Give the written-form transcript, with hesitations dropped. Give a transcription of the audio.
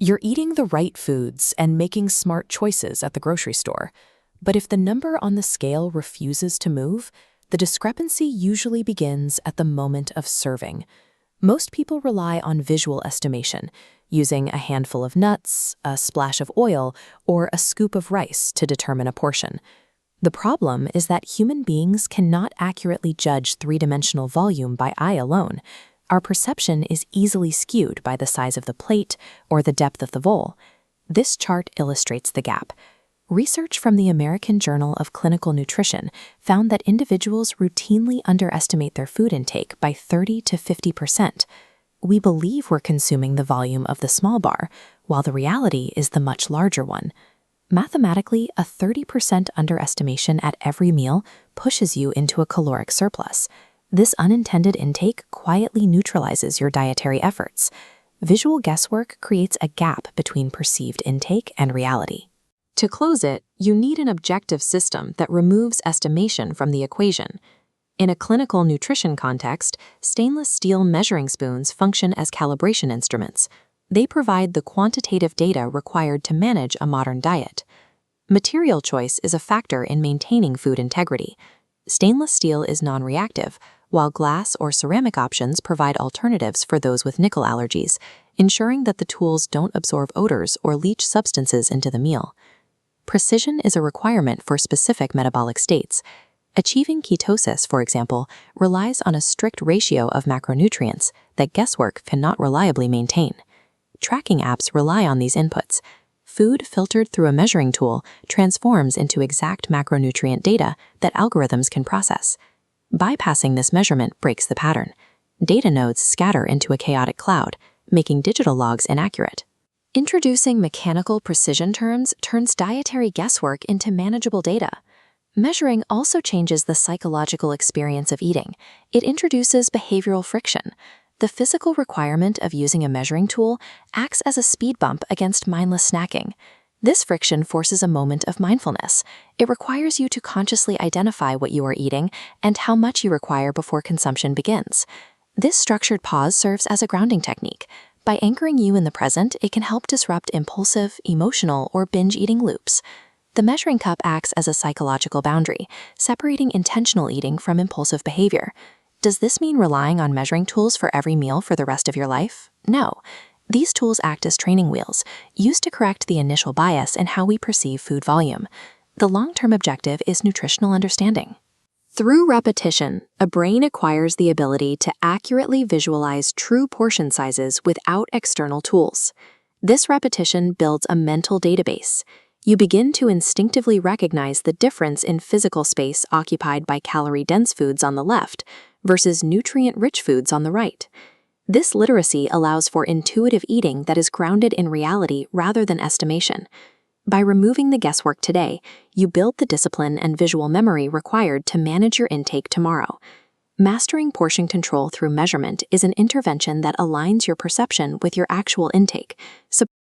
You're eating the right foods and making smart choices at the grocery store. But if the number on the scale refuses to move, the discrepancy usually begins at the moment of serving. Most people rely on visual estimation, using a handful of nuts, a splash of oil, or a scoop of rice to determine a portion. The problem is that human beings cannot accurately judge three-dimensional volume by eye alone. Our perception is easily skewed by the size of the plate or the depth of the bowl. This chart illustrates the gap. Research from the American Journal of Clinical Nutrition found that individuals routinely underestimate their food intake by 30 to 50%. We believe we're consuming the volume of the small bar, while the reality is the much larger one. Mathematically, a 30% underestimation at every meal pushes you into a caloric surplus. This unintended intake quietly neutralizes your dietary efforts. Visual guesswork creates a gap between perceived intake and reality. To close it, you need an objective system that removes estimation from the equation. In a clinical nutrition context, stainless steel measuring spoons function as calibration instruments. They provide the quantitative data required to manage a modern diet. Material choice is a factor in maintaining food integrity. Stainless steel is non-reactive, while glass or ceramic options provide alternatives for those with nickel allergies, ensuring that the tools don't absorb odors or leach substances into the meal. Precision is a requirement for specific metabolic states. Achieving ketosis, for example, relies on a strict ratio of macronutrients that guesswork cannot reliably maintain. Tracking apps rely on these inputs. Food filtered through a measuring tool transforms into exact macronutrient data that algorithms can process. Bypassing this measurement breaks the pattern. Data nodes scatter into a chaotic cloud, making digital logs inaccurate. Introducing mechanical precision turns dietary guesswork into manageable data. Measuring also changes the psychological experience of eating. It introduces behavioral friction. The physical requirement of using a measuring tool acts as a speed bump against mindless snacking. This friction forces a moment of mindfulness. It requires you to consciously identify what you are eating and how much you require before consumption begins. This structured pause serves as a grounding technique. By anchoring you in the present, it can help disrupt impulsive, emotional, or binge-eating loops. The measuring cup acts as a psychological boundary, separating intentional eating from impulsive behavior. Does this mean relying on measuring tools for every meal for the rest of your life? No. These tools act as training wheels, used to correct the initial bias in how we perceive food volume. The long-term objective is nutritional understanding. Through repetition, a brain acquires the ability to accurately visualize true portion sizes without external tools. This repetition builds a mental database. You begin to instinctively recognize the difference in physical space occupied by calorie-dense foods on the left versus nutrient-rich foods on the right. This literacy allows for intuitive eating that is grounded in reality rather than estimation. By removing the guesswork today, you build the discipline and visual memory required to manage your intake tomorrow. Mastering portion control through measurement is an intervention that aligns your perception with your actual intake,